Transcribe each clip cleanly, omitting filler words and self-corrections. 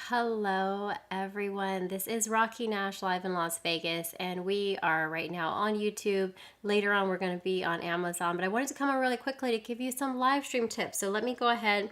Hello everyone, this is Rocky Nash live in Las Vegas and we are right now on YouTube. Later on we're going to be on Amazon, but I wanted to come on really quickly to give you some live stream tips. So let me go ahead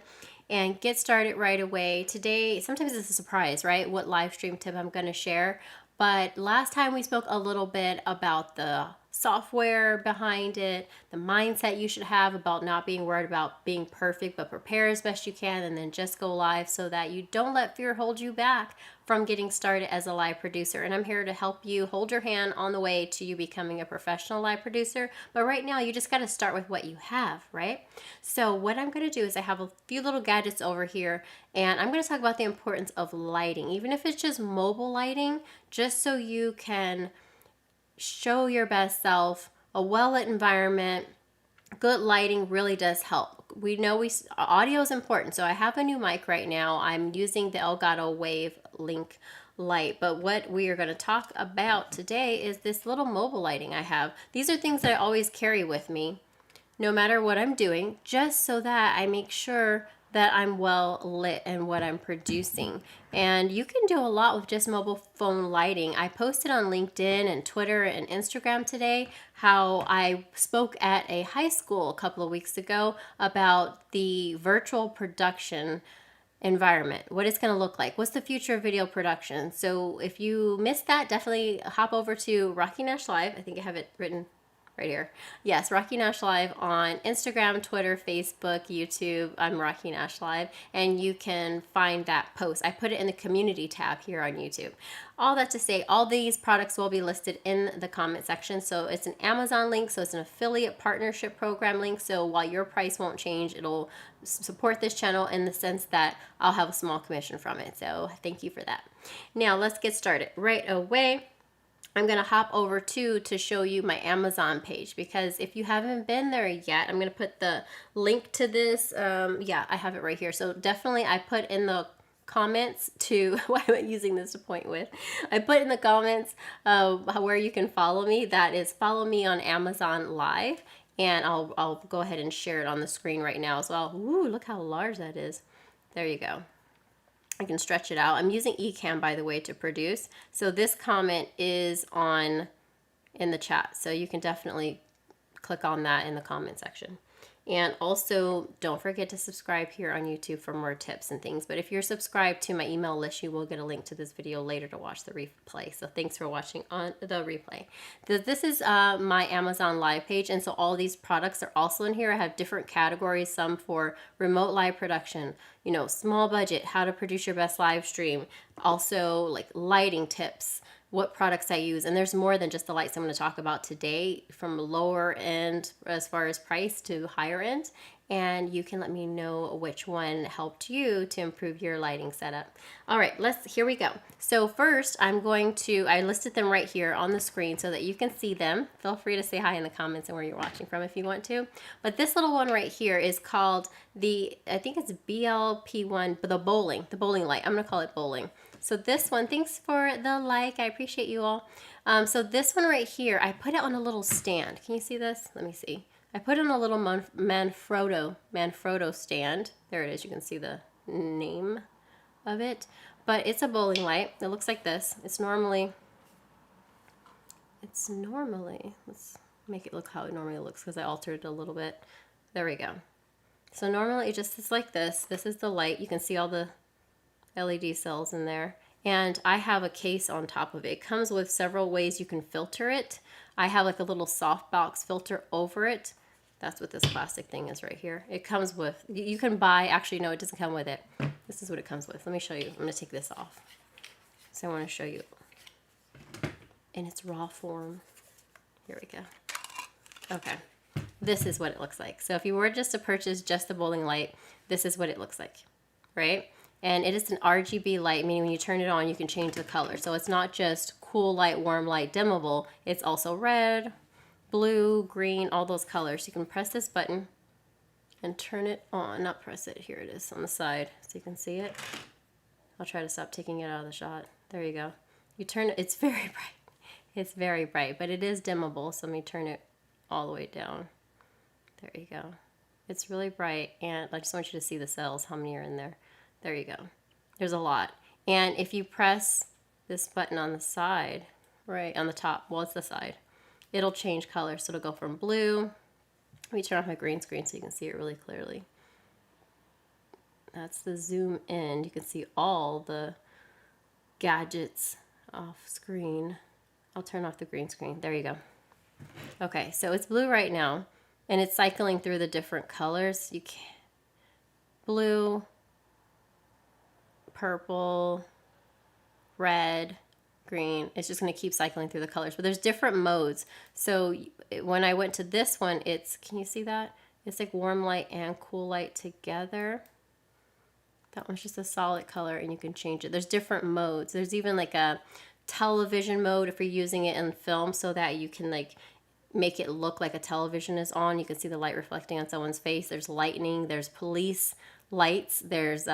and get started right away. Today, sometimes it's a surprise, right? What live stream tip I'm going to share. But last time we spoke a little bit about the software behind it, the mindset you should have about not being worried about being perfect, but prepare as best you can and then just go live so that you don't let fear hold you back from getting started as a live producer. And I'm here to help you hold your hand on the way to you becoming a professional live producer. But right now, you just got to start with what you have, right? So what I'm going to do is I have a few little gadgets over here, and I'm going to talk about the importance of lighting, even if it's just mobile lighting, just so you can show your best self. A well-lit environment, good lighting really does help. We know audio is important, so I have a new mic right now. I'm using the Elgato Wave Link light, but what we are going to talk about today is this little mobile lighting I have. These are things that I always carry with me no matter what I'm doing, just so that I make sure that I'm well lit in what I'm producing. And you can do a lot with just mobile phone lighting. I posted on LinkedIn and Twitter and Instagram today how I spoke at a high school a couple of weeks ago about the virtual production environment, what it's going to look like, what's the future of video production. So if you missed that, definitely hop over to Rocky Nash Live. I think I have it written right here. Yes, Rocky Nash Live on Instagram, Twitter, Facebook, YouTube. I'm Rocky Nash Live, and you can find that post. I put it in the community tab here on YouTube. All that to say, all these products will be listed in the comment section. So it's an Amazon link, so it's an affiliate partnership program link. So while your price won't change, it'll support this channel in the sense that I'll have a small commission from it. So thank you for that. Now let's get started right away. I'm going to hop over to show you my Amazon page, because if you haven't been there yet, I'm going to put the link to this. Yeah, I have it right here. So definitely I put in the comments to, why am I using this to point with? I put in the comments where you can follow me. That is, follow me on Amazon Live. And I'll go ahead and share it on the screen right now as well. Ooh, look how large that is. There you go. I can stretch it out. I'm using Ecamm, by the way, to produce. So this comment is in the chat. So you can definitely click on that in the comment section. And also, don't forget to subscribe here on YouTube for more tips and things. But if you're subscribed to my email list, you will get a link to this video later to watch the replay. So thanks for watching on the replay. This is my Amazon Live page. And so all these products are also in here. I have different categories, some for remote live production, you know, small budget, how to produce your best live stream, also like lighting tips, what products I use. And there's more than just the lights I'm going to talk about today, from lower end as far as price to higher end. And you can let me know which one helped you to improve your lighting setup. All right, here we go. So first I listed them right here on the screen so that you can see them. Feel free to say hi in the comments and where you're watching from if you want to. But this little one right here is called I think it's BLP1, but the bowling light. I'm going to call it bowling. So this one, thanks for the like. I appreciate you all. So this one right here, I put it on a little stand. Can you see this? Let me see. I put it on a little Manfrotto stand. There it is. You can see the name of it. But it's a bowling light. It looks like this. It's normally, let's make it look how it normally looks, because I altered it a little bit. There we go. So normally it just is like this. This is the light. You can see all the LED cells in there, and I have a case on top of it. It comes with several ways you can filter it. I have like a little softbox filter over it. That's what this plastic thing is right here. It comes with, you can buy, actually no, it doesn't come with it. This is what it comes with. Let me show you. I'm going to take this off. So I want to show you in its raw form. Here we go. Okay. This is what it looks like. So if you were just to purchase just the bowling light, this is what it looks like, right? And it is an RGB light, meaning when you turn it on, you can change the color. So it's not just cool light, warm light, dimmable. It's also red, blue, green, all those colors. You can press this button and turn it on. Not press it. Here it is on the side so you can see it. I'll try to stop taking it out of the shot. There you go. You turn it. It's very bright. It's very bright, but it is dimmable. So let me turn it all the way down. There you go. It's really bright, and I just want you to see the cells, how many are in there. There you go. There's a lot. And if you press this button on the side, right on the top, well, it's the side, it'll change color. So it'll go from blue. Let me turn off my green screen so you can see it really clearly. That's the zoom in. You can see all the gadgets off screen. I'll turn off the green screen. There you go. Okay, so it's blue right now, and it's cycling through the different colors. You can blue, purple, red, green. It's just going to keep cycling through the colors, but there's different modes. So when I went to this one, it's, can you see that? It's like warm light and cool light together. That one's just a solid color, and you can change it. There's different modes. There's even like a television mode if you're using it in film, so that you can like make it look like a television is on. You can see the light reflecting on someone's face. There's lightning, there's police lights, there's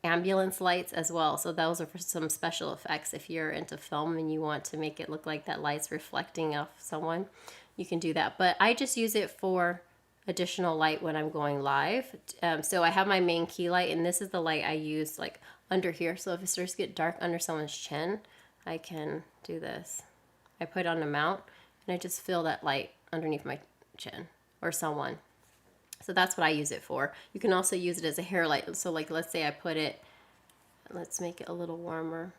ambulance lights as well. So those are for some special effects. If you're into film and you want to make it look like that light's reflecting off someone, you can do that. But I just use it for additional light when I'm going live. So I have my main key light, and this is the light I use like under here. So if it starts to get dark under someone's chin, I can do this. I put it on the mount, and I just feel that light underneath my chin or someone. So that's what I use it for. You can also use it as a hair light. So like, let's say I put it, let's make it a little warmer.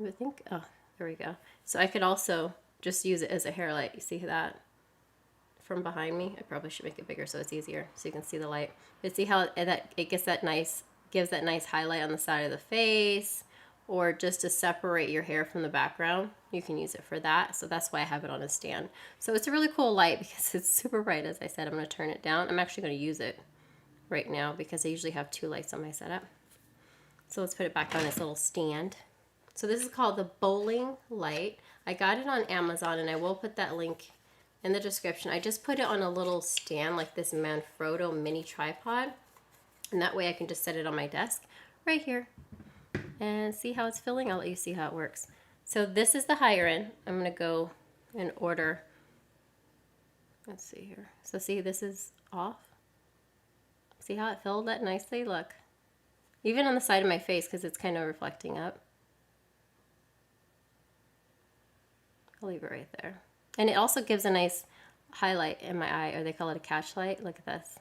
I think, oh, there we go. So I could also just use it as a hair light. You see that from behind me? I probably should make it bigger so it's easier, so you can see the light. But see how it gets that nice, gives that nice highlight on the side of the face, or just to separate your hair from the background. You can use it for that. So that's why I have it on a stand. So it's a really cool light because it's super bright. As I said, I'm going to turn it down. I'm actually going to use it right now because I usually have 2 lights on my setup. So let's put it back on its little stand. So this is called the Boling light. I got it on Amazon, and I will put that link in the description. I just put it on a little stand like this Manfrotto mini tripod, and that way I can just set it on my desk right here and see how it's filling. I'll let you see how it works. So this is the higher end. I'm going to go in order. Let's see here. So see, this is off. See how it filled that nicely? Look. Even on the side of my face, because it's kind of reflecting up. I'll leave it right there. And it also gives a nice highlight in my eye, or they call it a catch light. Look at this.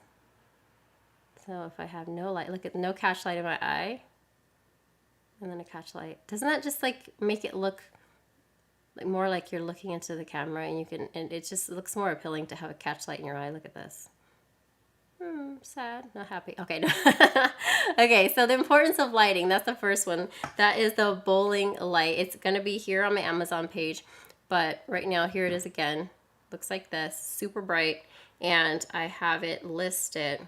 So if I have no light, look at no catch light in my eye, and then a catch light. Doesn't that just like make it look like more like you're looking into the camera, and you can, and it just looks more appealing to have a catch light in your eye. Look at this. Sad, not happy. Okay, no. Okay, so the importance of lighting, that's the first one. That is the Boling light. It's going to be here on my Amazon page, but right now, here it is again. Looks like this, super bright, and I have it listed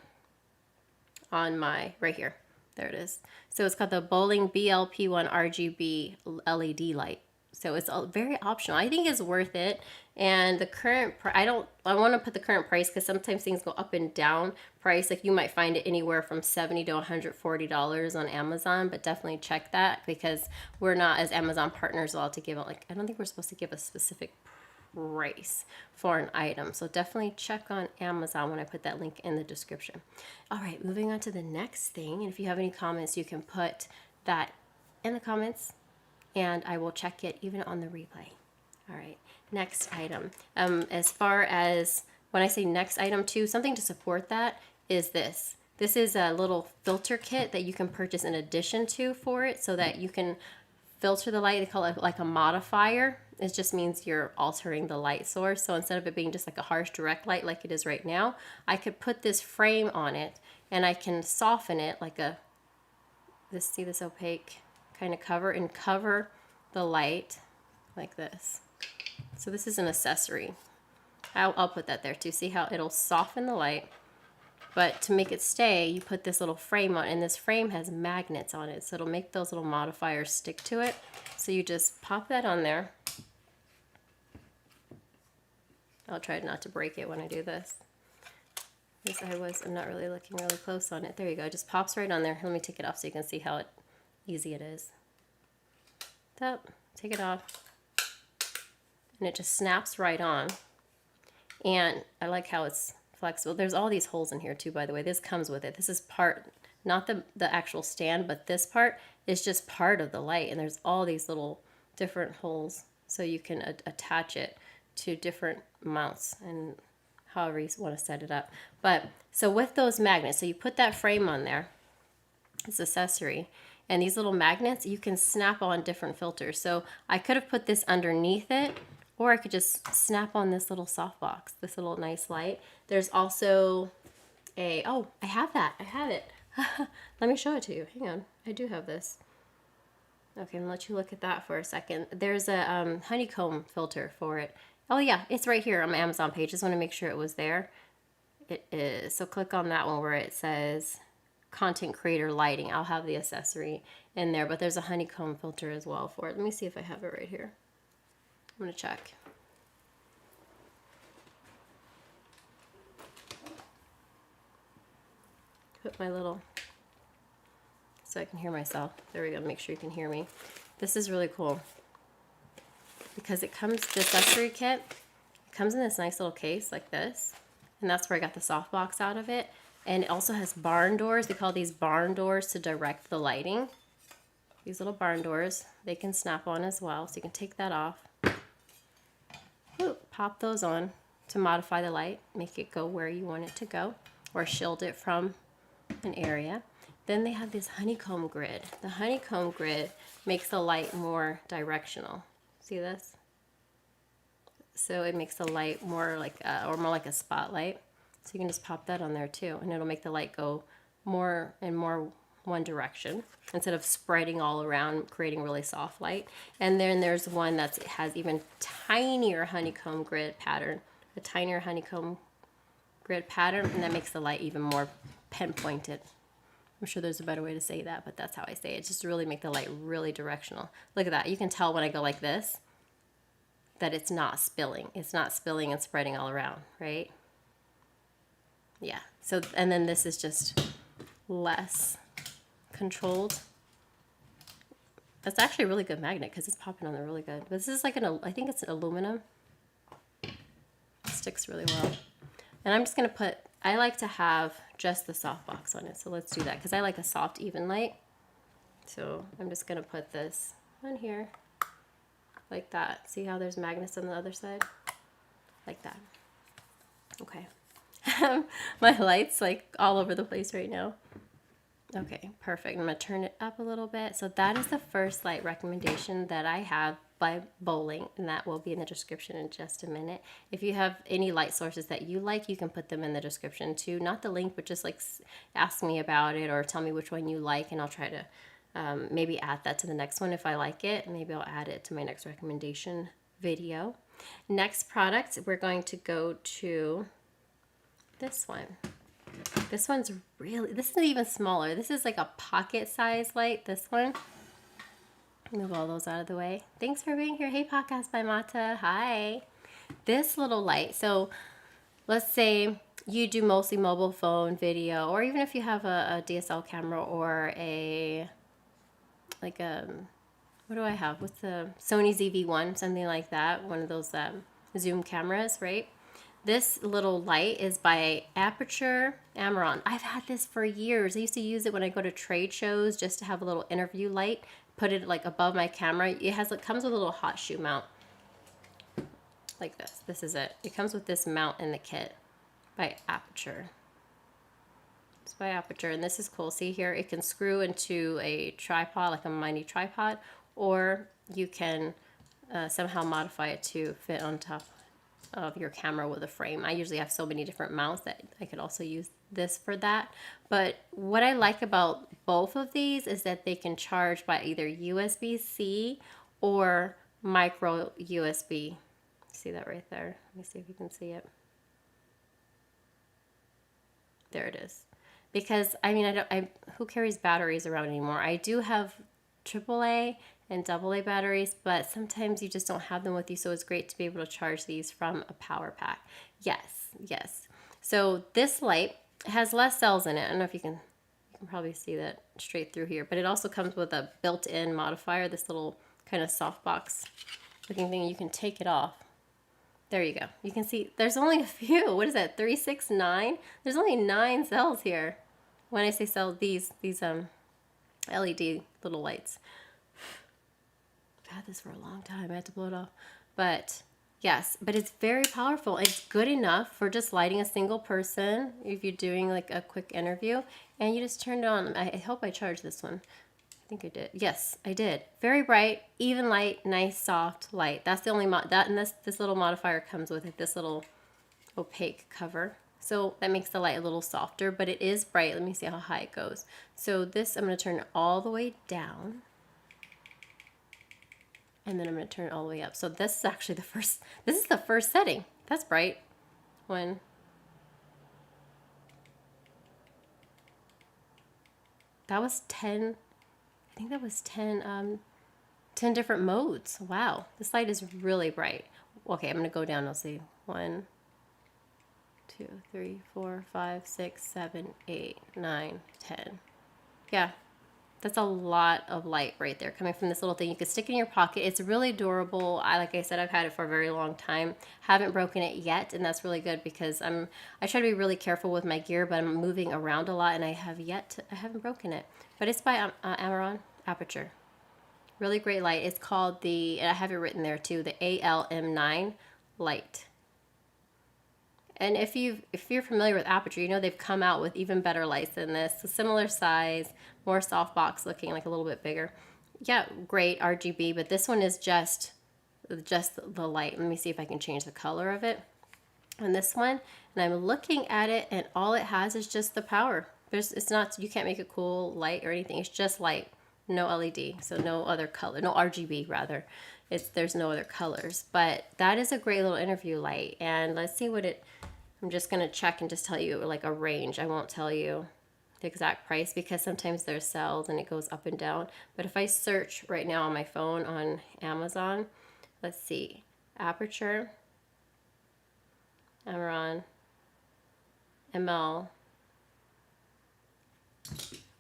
on my, right here. There it is. So it's called the Boling BLP1 RGB LED light. So it's very optional. I think it's worth it. And the current, I want to put the current price because sometimes things go up and down price. Like you might find it anywhere from $70 to $140 on Amazon, but definitely check that because we're not, as Amazon partners, allowed to give out, like, I don't think we're supposed to give a specific price for an item. So definitely check on Amazon when I put that link in the description. All right, moving on to the next thing. And if you have any comments, you can put that in the comments, and I will check it even on the replay. All right, next item. As far as when I say next item too, something to support that is this. This is a little filter kit that you can purchase in addition to for it so that you can filter the light. They call it like a modifier. It just means you're altering the light source. So instead of it being just like a harsh direct light like it is right now, I could put this frame on it and I can soften it like a, see this opaque kind of cover, and cover the light like this. So this is an accessory. I'll put that there too. See how it'll soften the light. But to make it stay, you put this little frame on, and this frame has magnets on it. So it'll make those little modifiers stick to it. So you just pop that on there. I'll try not to break it when I do this. I'm not really looking really close on it. There you go. It just pops right on there. Let me take it off so you can see how easy it is. Take it off. And it just snaps right on. And I like how it's flexible. There's all these holes in here too, by the way. This comes with it. This is part not the actual stand, but this part is just part of the light. And there's all these little different holes so you can attach it to different mounts and however you want to set it up. But so with those magnets, so you put that frame on there, this accessory, and these little magnets, you can snap on different filters. So I could have put this underneath it, or I could just snap on this little softbox, this little nice light. There's also a, oh, I have that, I have it. Let me show it to you, hang on, I do have this. Okay, I'll let you look at that for a second. There's a honeycomb filter for it. Oh yeah, it's right here on my Amazon page. Just want to make sure it was there. It is. So click on that one where it says content creator lighting. I'll have the accessory in there, but there's a honeycomb filter as well for it. Let me see if I have it right here. I'm going to check. Put my little, so I can hear myself. There we go, make sure you can hear me. This is really cool because it comes, the accessory kit, it comes in this nice little case like this, and that's where I got the softbox out of it. And it also has barn doors. We call these barn doors to direct the lighting. These little barn doors, they can snap on as well, so you can take that off. Ooh, pop those on to modify the light, make it go where you want it to go, or shield it from an area. Then they have this honeycomb grid. The honeycomb grid makes the light more directional. See this? So it makes the light more like or more like a spotlight. So you can just pop that on there too, and it'll make the light go more and more one direction instead of spreading all around, creating really soft light. And then there's one that has even tinier honeycomb grid pattern, a tinier honeycomb grid pattern, and that makes the light even more pinpointed. I'm sure there's a better way to say that, but that's how I say it. Just to really make the light really directional. Look at that. You can tell when I go like this that it's not spilling. It's not spilling and spreading all around, right? Yeah. So, and then this is just less controlled. That's actually a really good magnet because it's popping on there really good. But this is like I think it's an aluminum. It sticks really well. And I'm just going to put, I like to have just the softbox on it. So let's do that because I like a soft, even light. So I'm just going to put this on here like that. See how there's magnets on the other side? Like that. Okay. My light's like all over the place right now. Okay, perfect. I'm going to turn it up a little bit. So that is the first light recommendation that I have by Boling, and that will be in the description in just a minute. If you have any light sources that you like, you can put them in the description too. Not the link, but just like ask me about it or tell me which one you like, and I'll try to maybe add that to the next one if I like it. Maybe I'll add it to my next recommendation video. Next product, we're going to go to this one. This one's really, this is even smaller. This is like a pocket size light, this one. Move all those out of the way. Thanks for being here. Hey, Podcast by Mata. Hi. This little light. So let's say you do mostly mobile phone video, or even if you have a DSL camera or a, like what do I have? What's the Sony ZV-1, something like that. One of those zoom cameras, right? This little light is by Aputure Amaran. I've had this for years. I used to use it when I go to trade shows just to have a little interview light. Put it like above my camera. It comes with a little hot shoe mount. Like this. This is it. It comes with this mount in the kit by Aputure. It's by Aputure, and this is cool. See here, it can screw into a tripod, like a mini tripod, or you can somehow modify it to fit on top of your camera with a frame. I usually have so many different mounts that I could also use this for that. But what I like about both of these is that they can charge by either USB-C or micro USB. See that right there? Let me see if you can see it. There it is. Because I mean, who carries batteries around anymore? I do have AAA and AA batteries, but sometimes you just don't have them with you, so it's great to be able to charge these from a power pack. Yes, yes. So this light has less cells in it. I don't know if you can probably see that straight through here, but it also comes with a built-in modifier, this little kind of softbox looking thing. You can take it off. There you go. You can see there's only a few. What is that, 3, 6, 9? There's only 9 cells here. when I say sell, these LED little lights. I've had this for a long time. I had to blow it off. But yes, but it's very powerful. It's good enough for just lighting a single person if you're doing like a quick interview. And you just turn it on. I hope I charged this one. I think I did. Yes, I did. Very bright, even light, nice, soft light. That's the only that and this little modifier comes with it. This little opaque cover. So that makes the light a little softer, but it is bright. Let me see how high it goes. So this, I'm going to turn it all the way down. And then I'm going to turn it all the way up. So this is actually this is the first setting. That's bright. One. That was 10, I think that was 10 different modes. Wow, this light is really bright. Okay, I'm going to go down. I'll see. 1, 2, 3, 4, 5, 6, 7, 8, 9, 10. Yeah, that's a lot of light right there coming from this little thing. You could stick it in your pocket. It's really durable. Like I said, I've had it for a very long time. Haven't broken it yet, and that's really good because I try to be really careful with my gear, but I'm moving around a lot, and I haven't broken it. But it's by Amaran Aputure. Really great light. It's called I have it written there too, the AL-M9 light. And if you're familiar with Aputure, you know they've come out with even better lights than this. A similar size, more softbox looking, like a little bit bigger. Yeah, great RGB, but this one is just the light. Let me see if I can change the color of it. And this one, and I'm looking at it, and all it has is just the power. It's not, you can't make a cool light or anything. It's just light, no LED, so no other color, no RGB rather. There's no other colors, but that is a great little interview light. And let's see what I'm just gonna check and just tell you like a range. I won't tell you the exact price because sometimes there's sales and it goes up and down. But if I search right now on my phone on Amazon, let's see, Aputure Amaran ML.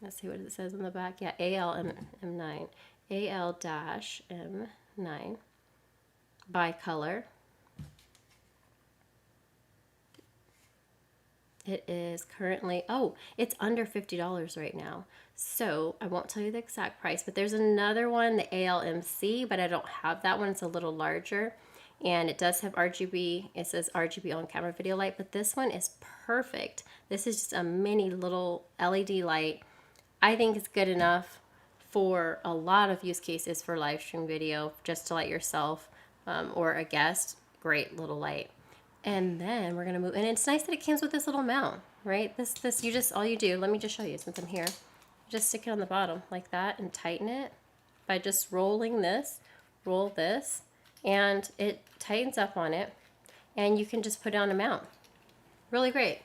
Let's see what it says on the back. Yeah, AL-M9. AL-M9 by color. It is currently, it's under $50 right now. So I won't tell you the exact price, but there's another one, the AL-MC, but I don't have that one. It's a little larger. And it does have RGB. It says RGB on camera video light, but this one is perfect. This is just a mini little LED light. I think it's good enough for a lot of use cases for live stream video, just to light yourself or a guest. Great little light. And then we're gonna move, and it's nice that it comes with this little mount, right? All you do, let me just show you since I'm here. Just stick it on the bottom like that and tighten it by just rolling this, roll this, and it tightens up on it, and you can just put it on a mount. Really great.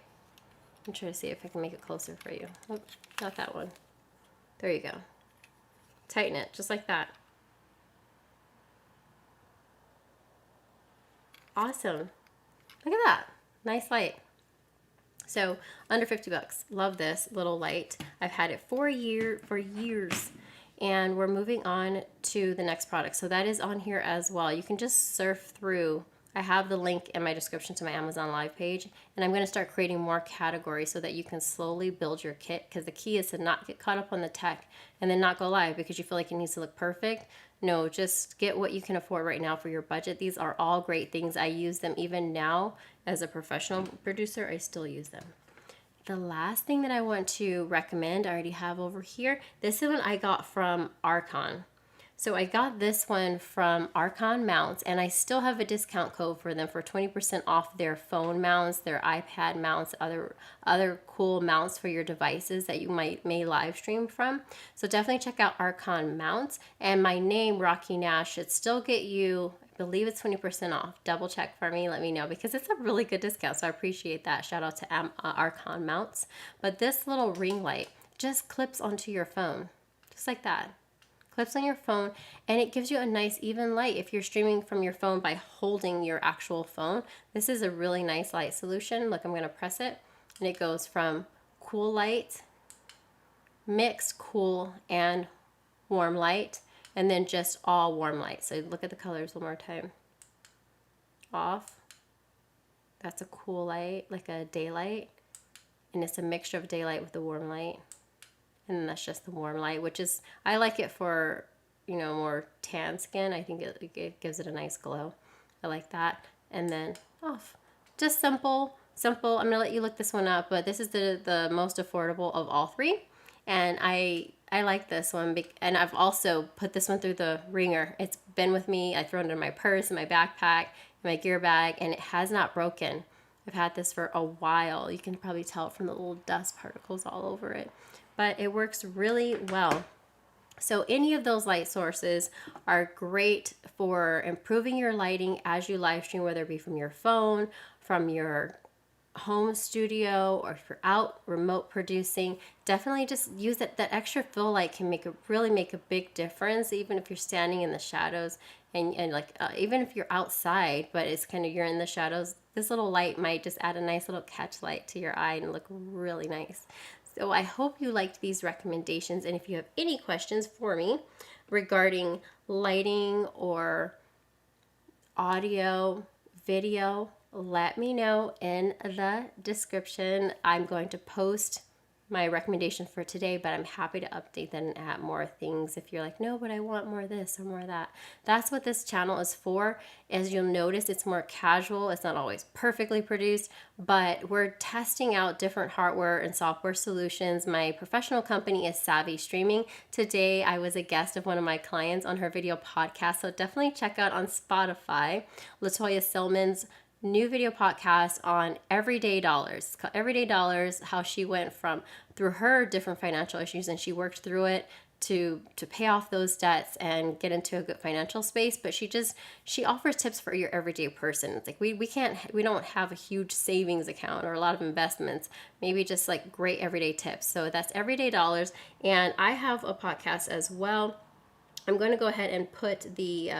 I'm trying to see if I can make it closer for you. Oops, not that one. There you go. Tighten it just like that. Awesome. Look at that. Nice light. So under 50 bucks. Love this little light. I've had it for years. And we're moving on to the next product. So that is on here as well. You can just surf through. I have the link in my description to my Amazon Live page, and I'm going to start creating more categories so that you can slowly build your kit, because the key is to not get caught up on the tech and then not go live because you feel like it needs to look perfect. No, just get what you can afford right now for your budget. These are all great things. I use them even now as a professional producer. I still use them. The last thing that I want to recommend, I already have over here. This is one I got from Arkon. So I got this one from Arkon Mounts, and I still have a discount code for them for 20% off their phone mounts, their iPad mounts, other cool mounts for your devices that you may live stream from. So definitely check out Arkon Mounts. And my name, Rocky Nash, should still get you, I believe it's 20% off. Double check for me, let me know, because it's a really good discount. So I appreciate that. Shout out to Arkon Mounts. But this little ring light just clips onto your phone, just like that. Clips on your phone, and it gives you a nice even light if you're streaming from your phone by holding your actual phone. This is a really nice light solution. Look, I'm going to press it, and it goes from cool light, mixed cool and warm light, and then just all warm light. So look at the colors one more time. Off. That's a cool light, like a daylight. and it's a mixture of daylight with the warm light. And then that's just the warm light, which is, I like it for, you know, more tan skin. I think it gives it a nice glow. I like that. And then off. Just simple. I'm going to let you look this one up, but this is the most affordable of all three. And I like this one, and I've also put this one through the ringer. It's been with me. I throw it in my purse, in my backpack, in my gear bag, and it has not broken. I've had this for a while. You can probably tell it from the little dust particles all over it, but it works really well. So any of those light sources are great for improving your lighting as you live stream, whether it be from your phone, from your home studio, or if you're out remote producing. Definitely just use it. That extra fill light can really make a big difference, even if you're standing in the shadows and like even if you're outside, but it's kind of, you're in the shadows. This little light might just add a nice little catch light to your eye and look really nice. So I hope you liked these recommendations, and if you have any questions for me regarding lighting or audio, video, let me know in the description. I'm going to post my recommendation for today, but I'm happy to update that and add more things if you're like, no, but I want more of this or more of that. That's what this channel is for. As you'll notice, it's more casual. It's not always perfectly produced, but we're testing out different hardware and software solutions. My professional company is Savvy Streaming. Today, I was a guest of one of my clients on her video podcast, so definitely check out on Spotify, Latoya Silmon's new video podcast on Everyday Dollars. It's called Everyday Dollars, how she went through her different financial issues, and she worked through it to pay off those debts and get into a good financial space. But she offers tips for your everyday person. It's like we don't have a huge savings account or a lot of investments, maybe just like great everyday tips. So that's Everyday Dollars. And I have a podcast as well. I'm going to go ahead and put the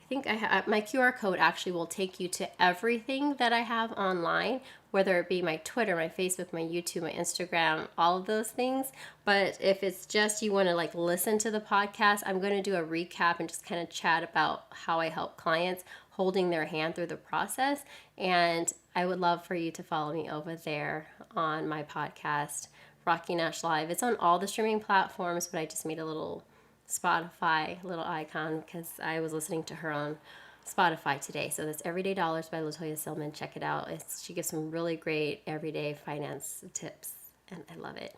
I think my QR code actually will take you to everything that I have online, whether it be my Twitter, my Facebook, my YouTube, my Instagram, all of those things. But if it's just you want to like listen to the podcast, I'm going to do a recap and just kind of chat about how I help clients, holding their hand through the process. And I would love for you to follow me over there on my podcast, Rocky Nash Live. It's on all the streaming platforms, but I just made a little Spotify little icon because I was listening to her on Spotify today. So that's Everyday Dollars by Latoya Silmon. Check it out. She gives some really great everyday finance tips, and I love it.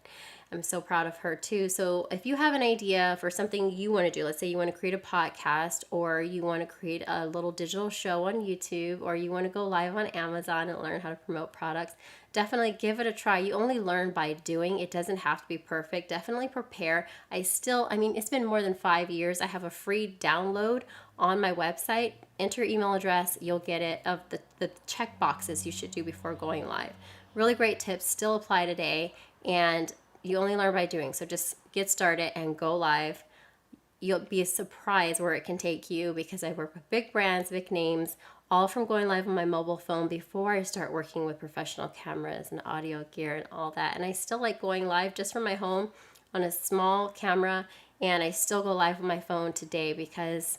I'm so proud of her too. So if you have an idea for something you want to do, let's say you want to create a podcast, or you want to create a little digital show on YouTube, or you want to go live on Amazon and learn how to promote products, definitely give it a try. You only learn by doing. It doesn't have to be perfect. Definitely prepare. It's been more than 5 years. I have a free download on my website. Enter your email address. You'll get it, of the check boxes you should do before going live. Really great tips still apply today, and you only learn by doing. So just get started and go live. You'll be surprised where it can take you, because I work with big brands, big names, all from going live on my mobile phone before I start working with professional cameras and audio gear and all that. And I still like going live just from my home on a small camera, and I still go live on my phone today because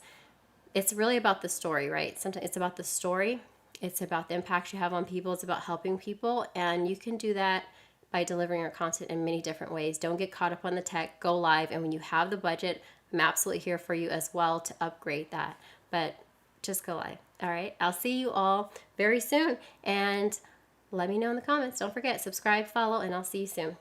it's really about the story, right? Sometimes it's about the story. It's about the impact you have on people. It's about helping people, and you can do that by delivering your content in many different ways. Don't get caught up on the tech. Go live, and when you have the budget, I'm absolutely here for you as well to upgrade that. But just go live. All right. I'll see you all very soon, and let me know in the comments. Don't forget, subscribe, follow, and I'll see you soon.